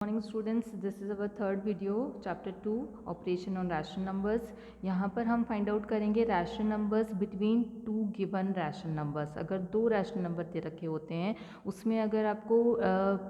Morning students, this is our third video chapter 2 operation on rational numbers. यहाँ पर हम find out करेंगे rational numbers between two given rational numbers. अगर दो rational number दे रखे होते हैं, उसमें अगर आपको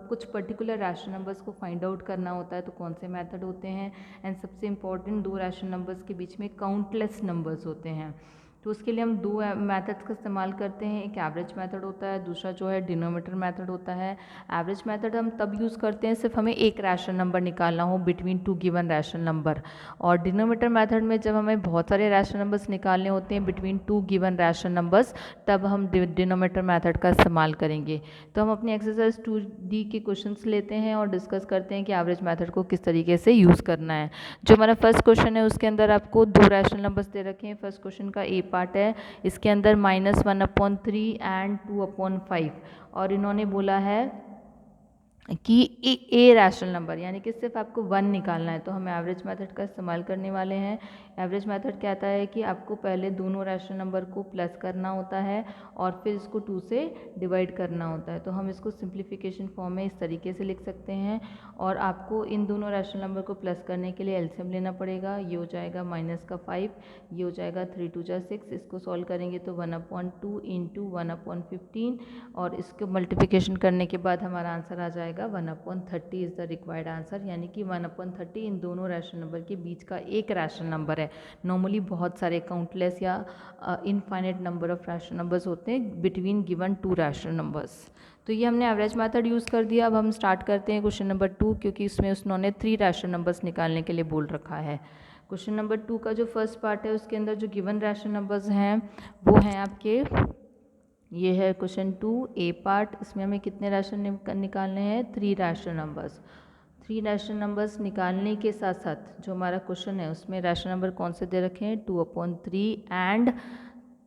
कुछ पर्टिकुलर रैशनल नंबर्स को फाइंड आउट करना होता है तो कौन से मेथड होते हैं। एंड सबसे इम्पॉर्टेंट, दो रैशनल नंबर्स के बीच में काउंटलेस नंबर्स होते हैं, तो उसके लिए हम दो मेथड्स का इस्तेमाल करते हैं। एक एवरेज मेथड होता है, दूसरा जो है डिनोमिनेटर मेथड होता है। एवरेज मेथड हम तब यूज़ करते हैं सिर्फ हमें एक रैशनल नंबर निकालना हो between two given rational number, और डिनोमिनेटर मेथड में जब हमें बहुत सारे रैशनल नंबर्स निकालने होते हैं between two given rational numbers, तब हम डिनोमिनेटर मेथड का इस्तेमाल करेंगे। तो हम अपनी एक्सरसाइज 2D के क्वेश्चंस लेते हैं और डिस्कस करते हैं कि एवरेज मेथड को किस तरीके से यूज़ करना है। जो हमारा फर्स्ट क्वेश्चन है उसके अंदर आपको दो रैशनल नंबर्स दे रखे हैं। फर्स्ट क्वेश्चन का ए पार्ट है, इसके अंदर -1/3 एंड 2/5, और इन्होंने बोला है कि ए रैशनल नंबर, यानी कि सिर्फ आपको 1 निकालना है। तो हम एवरेज मेथड का इस्तेमाल करने वाले हैं। एवरेज मेथड कहता है कि आपको पहले दोनों रैशनल नंबर को प्लस करना होता है और फिर इसको 2 से डिवाइड करना होता है। तो हम इसको सिंप्लीफिकेशन फॉर्म में इस तरीके से लिख सकते हैं, और आपको इन दोनों रैशनल नंबर को प्लस करने के लिए एलसीएम लेना पड़ेगा। ये हो जाएगा -5, ये हो जाएगा 3 2 6। इसको सॉल्व करेंगे तो 1/2 इंटू 1/15, और इसको मल्टीप्लिकेशन करने के बाद हमारा आंसर आ जाएगा 1/30 इज़ द रिक्वायर्ड आंसर, यानी कि 1/30 इन दोनों रैशनल नंबर के बीच का एक रैशनल नंबर है। नॉर्मली बहुत सारे काउंटलेस या infinite number of rational numbers होते हैं between given to rational numbers. तो ये हमने एवरेज मेथड यूज़ कर दिया। अब हम स्टार्ट करते हैं क्वेश्चन नंबर 2, क्योंकि इसमें उन्होंने 3 रैशनल नंबर्स निकालने के लिए बोल रखा है। क्वेश्चन नंबर 2 का जो फर्स्ट पार्ट है उसके अंदर जो गिवन रैशनल नंबर्स हैं वो हैं आपके, ये है क्वेश्चन 2 ए पार्ट। इसमें हमें कितने रैशनल निकालने हैं? 3 रैशनल नंबर्स। 3 रैशनल नंबर्स निकालने के साथ साथ जो हमारा क्वेश्चन है उसमें रैशनल नंबर कौन से दे रखे हैं? 2/3 एंड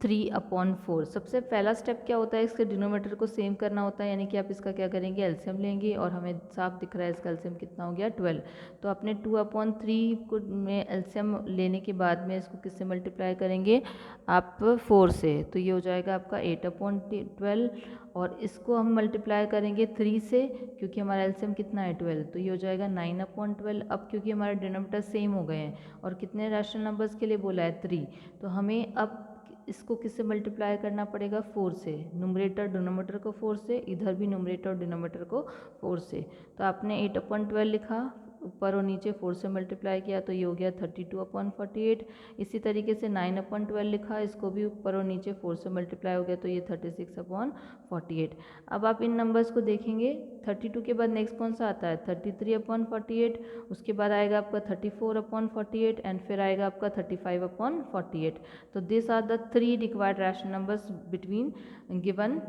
3/4। सबसे पहला स्टेप क्या होता है? इसके डिनोमिनेटर को सेम करना होता है, यानी कि आप इसका क्या करेंगे? एलसीएम लेंगे, और हमें साफ दिख रहा है इसका एलसीएम कितना हो गया? 12। तो अपने 2/3 को में एलसीएम लेने के बाद में इसको किससे मल्टीप्लाई करेंगे आप? 4 से। तो ये हो जाएगा आपका 8/12, और इसको हम मल्टीप्लाई करेंगे 3 से, क्योंकि हमारा एलसीएम कितना है? 12। तो ये हो जाएगा 9/12। अब क्योंकि हमारे डिनोमिनेटर सेम हो गए हैं, और कितने रैशनल नंबर्स के लिए बोला है? 3। तो हमें अब इसको किससे मल्टीप्लाई करना पड़ेगा? 4 से। न्यूमरेटर डिनोमिनेटर को 4 से, इधर भी न्यूमरेटर और डिनोमिनेटर को 4 से। तो आपने 8/12 लिखा, ऊपर और नीचे 4 से मल्टीप्लाई किया, तो ये हो गया 32/48। इसी तरीके से 9/12 लिखा, इसको भी ऊपर और नीचे 4 से मल्टीप्लाई हो गया, तो ये 36/48। अब आप इन नंबर्स को देखेंगे, 32 के बाद नेक्स्ट कौन सा आता है? 33/48। उसके बाद आएगा आपका 34/48, एंड फिर आएगा आपका 35/48। तो this are the 3 required rational numbers between given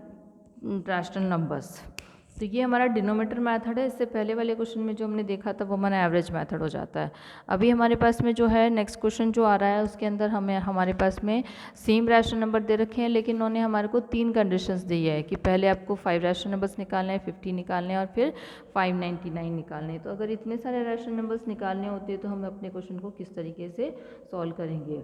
rational numbers. तो ये हमारा डिनोमिनेटर मेथड है। इससे पहले वाले क्वेश्चन में जो हमने देखा था वो हमारा एवरेज मेथड हो जाता है। अभी हमारे पास में जो है नेक्स्ट क्वेश्चन जो आ रहा है उसके अंदर हमारे पास में सेम रैशनल नंबर दे रखे हैं, लेकिन उन्होंने हमारे को 3 कंडीशंस दी है कि पहले आपको 5 रैशनल नंबर्स निकालने हैं, 50 निकालने हैं, और फिर 599 निकालने हैं। तो अगर इतने सारे रैशनल नंबर्स निकालने होते हैं तो हम अपने क्वेश्चन को किस तरीके से सॉल्व करेंगे?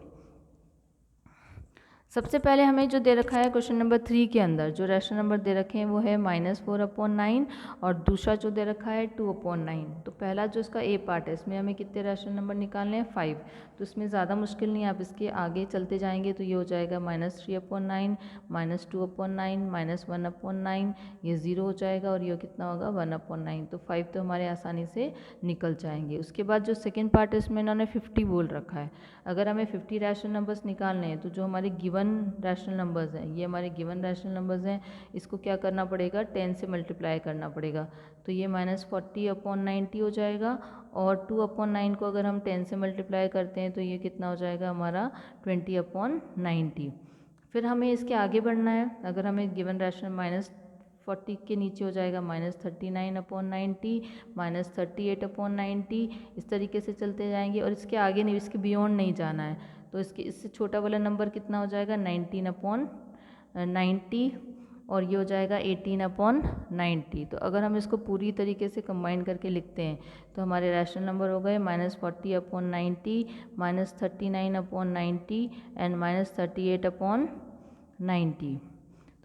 सबसे पहले हमें जो दे रखा है क्वेश्चन नंबर 3 के अंदर जो रैशनल नंबर दे रखे हैं वो है -4/9, और दूसरा जो दे रखा है 2/9। तो पहला जो इसका ए पार्ट है इसमें हमें कितने रैशनल नंबर निकालने हैं? 5। तो इसमें ज़्यादा मुश्किल नहीं है, आप इसके आगे चलते जाएंगे तो ये हो जाएगा -3/9, -2/9, -1/9, ये 0 हो जाएगा, और ये कितना होगा? 1/9। तो 5 तो हमारे आसानी से निकल जाएंगे। उसके बाद जो सेकेंड पार्ट है इसमें इन्होंने 50 बोल रखा है। अगर हमें 50 रैशनल नंबर्स निकालने हैं तो जो हमारे गिवन रैशनल नंबर्स हैं, ये हमारे गिवन रैशनल नंबर्स हैं, इसको क्या करना पड़ेगा? 10 से मल्टीप्लाई करना पड़ेगा। तो ये -40/90 हो जाएगा, और 2/9 को अगर हम 10 से मल्टीप्लाई करते हैं तो ये कितना हो जाएगा हमारा? 20/90। फिर हमें इसके आगे बढ़ना है। अगर हमें गिवन रैशनल -40 के नीचे हो जाएगा -39/90, -38/90, इस तरीके से चलते जाएंगे, और इसके आगे नहीं, इसके बियॉन्ड नहीं जाना है। तो इससे छोटा वाला नंबर कितना हो जाएगा? 19/90, और ये हो जाएगा 18/90। तो अगर हम इसको पूरी तरीके से कंबाइन करके लिखते हैं तो हमारे रैशनल नंबर हो गए -40/90, -39/90 एंड -38/90।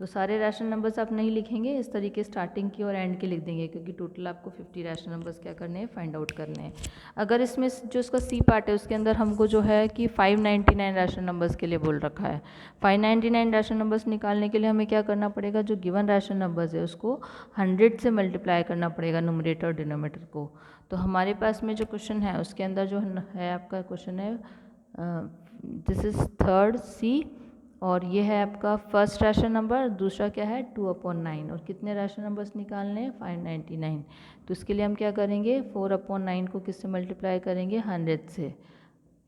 तो सारे रैशनल नंबर्स आप नहीं लिखेंगे, इस तरीके स्टार्टिंग की और एंड के लिख देंगे, क्योंकि टोटल आपको 50 रैशनल नंबर्स क्या करने हैं, फाइंड आउट करने हैं। अगर इसमें जो इसका सी पार्ट है उसके अंदर हमको जो है कि 599 रैशनल नंबर्स के लिए बोल रखा है। 599 रैशनल नंबर्स निकालने के लिए हमें क्या करना पड़ेगा, जो गिवन रैशनल नंबर्स है उसको 100 से मल्टीप्लाई करना पड़ेगा न्यूमरेटर और डिनोमिनेटर को। तो हमारे पास में जो क्वेश्चन है उसके अंदर जो है आपका क्वेश्चन है दिस इज थर्ड सी, और ये है आपका फर्स्ट रैशनल नंबर, दूसरा क्या है 2/9, और कितने रैशनल नंबर्स निकालने हैं 599। तो इसके लिए हम क्या करेंगे, 4/9 को किससे मल्टीप्लाई करेंगे, 100 से,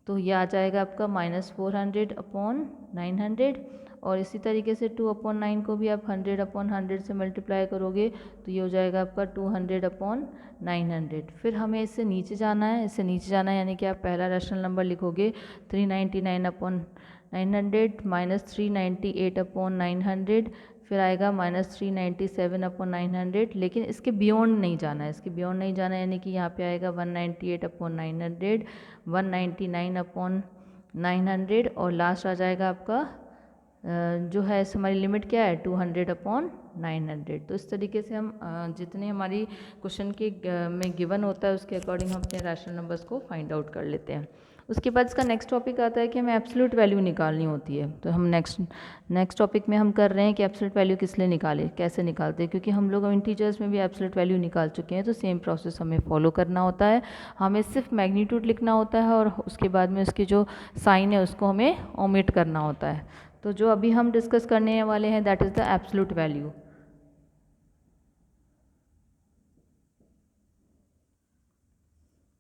तो ये आ जाएगा आपका -400/900। और इसी तरीके से 2/9 को भी आप 100/100 से मल्टीप्लाई करोगे तो ये हो जाएगा आपका 200/900। फिर हमें इससे नीचे जाना है, इससे नीचे जाना है यानी कि आप पहला रैशनल नंबर लिखोगे 399/900 -398/900, फिर आएगा -397/900। लेकिन इसके बियॉन्ड नहीं जाना है, इसके बियॉन्ड नहीं जाना है, यानी कि यहाँ पे आएगा 198/900, 199/900, और लास्ट आ जाएगा आपका जो है हमारी लिमिट क्या है 200/900। तो इस तरीके से हम जितने हमारी क्वेश्चन के में गिवन होता है उसके अकॉर्डिंग हम अपने रैशनल नंबर्स को फाइंड आउट कर लेते हैं। उसके बाद इसका नेक्स्ट टॉपिक आता है कि हमें एब्सोल्यूट वैल्यू निकालनी होती है। तो हम नेक्स्ट टॉपिक में हम कर रहे हैं कि एब्सोल्यूट वैल्यू किस लिए निकाले, कैसे निकालते हैं, क्योंकि हम लोग इंटीजर्स में भी एब्सोल्यूट वैल्यू निकाल चुके हैं, तो सेम प्रोसेस हमें फॉलो करना होता है। हमें सिर्फ मैग्नीट्यूड लिखना होता है और उसके बाद में उसकी जो साइन है उसको हमें ओमिट करना होता है। तो जो अभी हम डिस्कस करने वाले हैं that is the absolute value.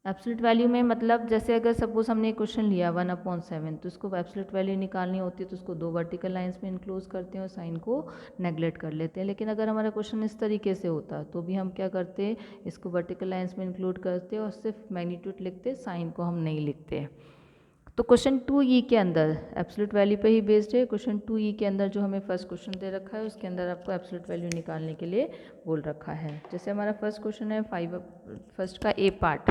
Absolute value में मतलब जैसे अगर सपोज हमने एक क्वेश्चन लिया 1/7, तो उसको एब्सोल्यूट वैल्यू निकालनी होती है तो उसको 2 वर्टिकल लाइंस में इनक्लोज करते हैं और साइन को नेगलेक्ट कर लेते हैं। लेकिन अगर हमारा क्वेश्चन इस तरीके से होता तो भी हम क्या करते, इसको वर्टिकल लाइंस में इंक्लूड करते और सिर्फ मैग्नीट्यूड लिखते, साइन को हम नहीं लिखते। तो क्वेश्चन 2E के अंदर एब्सोल्यूट वैल्यू पे ही बेस्ड है। क्वेश्चन 2E के अंदर जो हमें फर्स्ट क्वेश्चन दे रखा है उसके अंदर आपको एब्सोल्यूट वैल्यू निकालने के लिए बोल रखा है। जैसे हमारा फर्स्ट क्वेश्चन है फर्स्ट का ए पार्ट,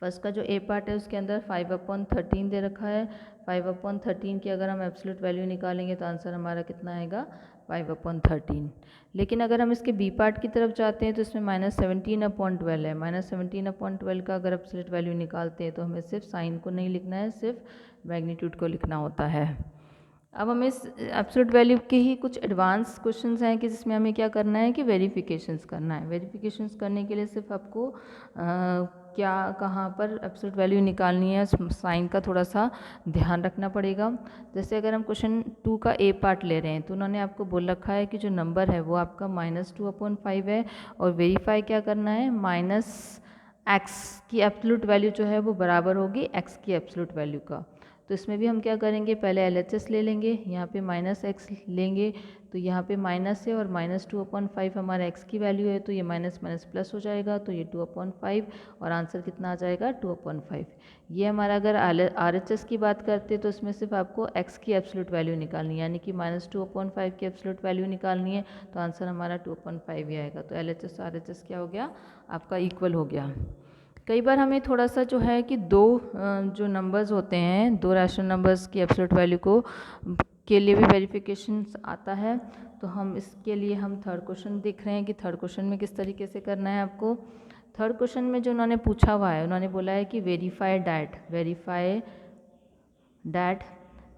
फर्स्ट का जो ए पार्ट है उसके अंदर 5/13 दे रखा है। 5/13 की अगर हम एब्सोल्यूट वैल्यू निकालेंगे तो आंसर हमारा कितना आएगा 5/13। लेकिन अगर हम इसके बी पार्ट की तरफ जाते हैं तो इसमें -17/12 है। -17/12 का अगर एब्सोल्यूट वैल्यू निकालते हैं तो हमें सिर्फ साइन को नहीं लिखना है, सिर्फ मैग्नीट्यूड को लिखना होता है। अब हमें इस एब्सोल्यूट वैल्यू के ही कुछ एडवांस क्वेश्चंस हैं कि जिसमें हमें क्या करना है कि वेरिफिकेशंस करना है। वेरिफिकेशंस करने के लिए सिर्फ आपको क्या कहाँ पर एब्सोल्यूट वैल्यू निकालनी है, साइन का थोड़ा सा ध्यान रखना पड़ेगा। जैसे अगर हम क्वेश्चन 2 का ए पार्ट ले रहे हैं तो उन्होंने आपको बोल रखा है कि जो नंबर है वो आपका -2/5 है, और वेरीफाई क्या करना है, -x की एब्सोल्यूट वैल्यू जो है वो बराबर होगी x की एब्सोल्यूट वैल्यू का। तो इसमें भी हम क्या करेंगे, पहले LHS ले लेंगे, यहाँ पे -x लेंगे, तो यहाँ पे माइनस है और -2/5 हमारा x की वैल्यू है, तो ये माइनस माइनस प्लस हो जाएगा, तो ये 2/5 और आंसर कितना आ जाएगा 2/5। ये हमारा अगर RHS की बात करते हैं तो इसमें सिर्फ आपको x की एब्सोल्यूट वैल्यू निकालनी है, यानी कि -2/5 की एब्सोल्यूट वैल्यू निकालनी है, तो आंसर हमारा 2/5 ही आएगा। तो LHS RHS क्या हो गया आपका, इक्वल हो गया। कई बार हमें थोड़ा सा जो है कि दो जो नंबर्स होते हैं, दो रैशनल नंबर्स की एब्सोल्यूट वैल्यू को के लिए भी वेरिफिकेशन आता है। तो हम इसके लिए हम थर्ड क्वेश्चन देख रहे हैं कि थर्ड क्वेश्चन में किस तरीके से करना है आपको। थर्ड क्वेश्चन में जो उन्होंने पूछा हुआ है, उन्होंने बोला है कि वेरीफाई डैट।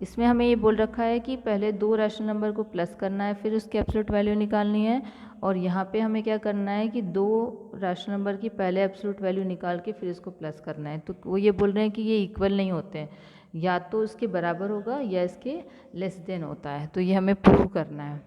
इसमें हमें ये बोल रखा है कि पहले दो रैशनल नंबर को प्लस करना है, फिर उसकी एब्सोल्यूट वैल्यू निकालनी है, और यहाँ पे हमें क्या करना है कि दो रैशनल नंबर की पहले एब्सोल्यूट वैल्यू निकाल के फिर इसको प्लस करना है। तो वो ये बोल रहे हैं कि ये इक्वल नहीं होते हैं, या तो इसके बराबर होगा या इसके लेस देन होता है, तो ये हमें प्रूव करना है।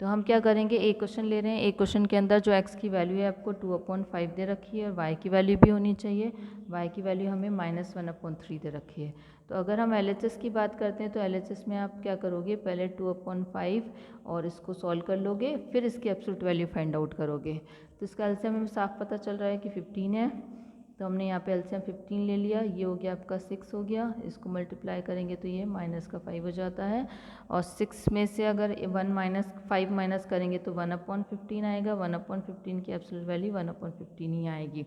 तो हम क्या करेंगे, एक क्वेश्चन ले रहे हैं, एक क्वेश्चन के अंदर जो x की वैल्यू है आपको 2/5 दे रखी है और y की वैल्यू भी होनी चाहिए, y की वैल्यू हमें -1/3 दे रखी है। तो अगर हम LHS की बात करते हैं तो LHS में आप क्या करोगे, पहले 2/5 और इसको सॉल्व कर लोगे, फिर इसकी एब्सोल्यूट वैल्यू फाइंड आउट करोगे। तो इसका एलसीएम हमें साफ पता चल रहा है कि 15 है, तो हमने यहाँ पे एलसीएम 15 ले लिया, ये हो गया आपका 6 हो गया, इसको मल्टीप्लाई करेंगे तो ये -5 हो जाता है, और 6 में से अगर 5 माइनस करेंगे तो 1/15 आएगा, 1/15 की एब्सोल्यूट वैल्यू 1/15 ही आएगी।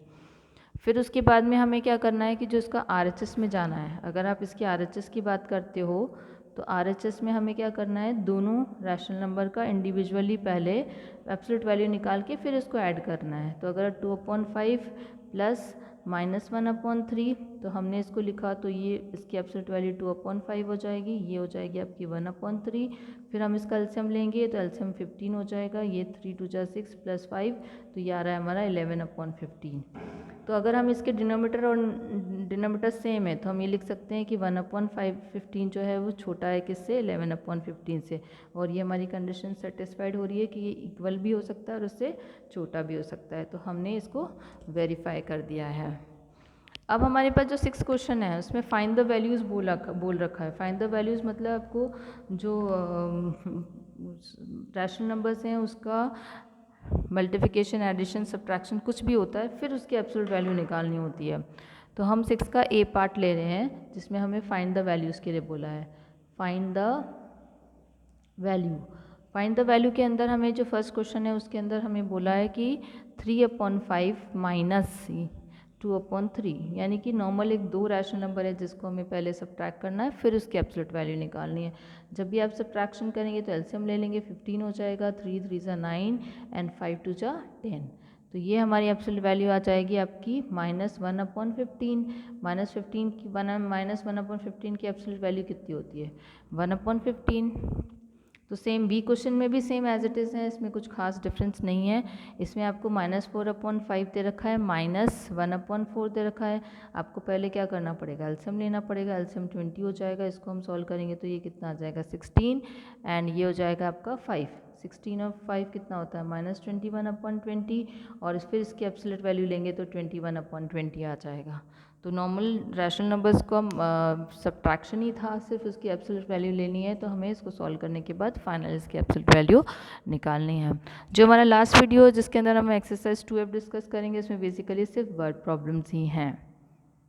फिर उसके बाद में हमें क्या करना है कि जो इसका RHS में जाना है, अगर आप इसकी RHS की बात करते हो तो RHS में हमें क्या करना है, दोनों रैशनल नंबर का इंडिविजुअली पहले एब्सोल्यूट वैल्यू निकाल के फिर इसको ऐड करना है। तो अगर 2/5 प्लस -1/3 तो हमने इसको लिखा तो ये इसकी एब्सोल्यूट वैल्यू 2/5 हो जाएगी, ये हो जाएगी आपकी 1/3। फिर हम इसका एलसीएम लेंगे तो एलसीएम 15 हो जाएगा, ये 3 2 जा 6 प्लस 5 तो ये आ रहा है हमारा 11/15। तो अगर हम इसके डिनोमीटर और डिनोमीटर सेम है तो हम ये लिख सकते हैं कि 1/15 जो है वो छोटा है किससे, 11/15 से, और ये हमारी कंडीशन सेटिस्फाइड हो रही है कि ये इक्वल भी हो सकता है और उससे छोटा भी हो सकता है। तो हमने इसको वेरीफाई कर दिया है। अब हमारे पास जो 6 क्वेश्चन है उसमें फाइंड द वैल्यूज़ बोल रखा है। फाइंड द वैल्यूज़ मतलब आपको जो रैशनल नंबर्स हैं उसका मल्टीप्लिकेशन, एडिशन, सब्ट्रैक्शन कुछ भी होता है, फिर उसकी एब्सोल्यूट वैल्यू निकालनी होती है। तो हम 6 का ए पार्ट ले रहे हैं जिसमें हमें फाइंड द वैल्यूज़ के लिए बोला है। Find the value, find the value के अंदर हमें जो फर्स्ट क्वेश्चन है उसके अंदर हमें बोला है कि 3/5 माइनस 2/3, यानी कि नॉर्मल एक दो रैशनल नंबर है जिसको हमें पहले सब्ट्रैक्ट करना है फिर उसकी एब्सोल्यूट वैल्यू निकालनी है। जब भी आप सब्ट्रैक्शन करेंगे तो एलसीएम ले लेंगे, 15 हो जाएगा, 3 3 जा 9 एंड 5 2 जा 10। तो ये हमारी एब्सोल्यूट वैल्यू आ जाएगी आपकी -1/15। -1/15 की एब्सोल्यूट वैल्यू कितनी होती है, 1/15। तो सेम बी क्वेश्चन में भी सेम एज इट इज़ है, इसमें कुछ खास डिफरेंस नहीं है। इसमें आपको -4/5 दे रखा है, -1/4 दे रखा है। आपको पहले क्या करना पड़ेगा, एलसीएम लेना पड़ेगा। एलसीएम 20 हो जाएगा, इसको हम सॉल्व करेंगे तो ये कितना आ जाएगा 16 एंड ये हो जाएगा आपका 5। 16 और 5 कितना होता है -21/20 और फिर इसकी एब्सोल्यूट वैल्यू लेंगे तो 21/20 आ जाएगा। तो नॉर्मल रैशनल नंबर्स को हम सब्ट्रैक्शन ही था, सिर्फ उसकी एब्सोल्यूट वैल्यू लेनी है, तो हमें इसको सॉल्व करने के बाद फाइनल इसकी एब्सोल्यूट वैल्यू निकालनी है। जो हमारा लास्ट वीडियो है जिसके अंदर हम एक्सरसाइज 2F डिस्कस करेंगे, इसमें बेसिकली सिर्फ वर्ड प्रॉब्लम्स ही हैं।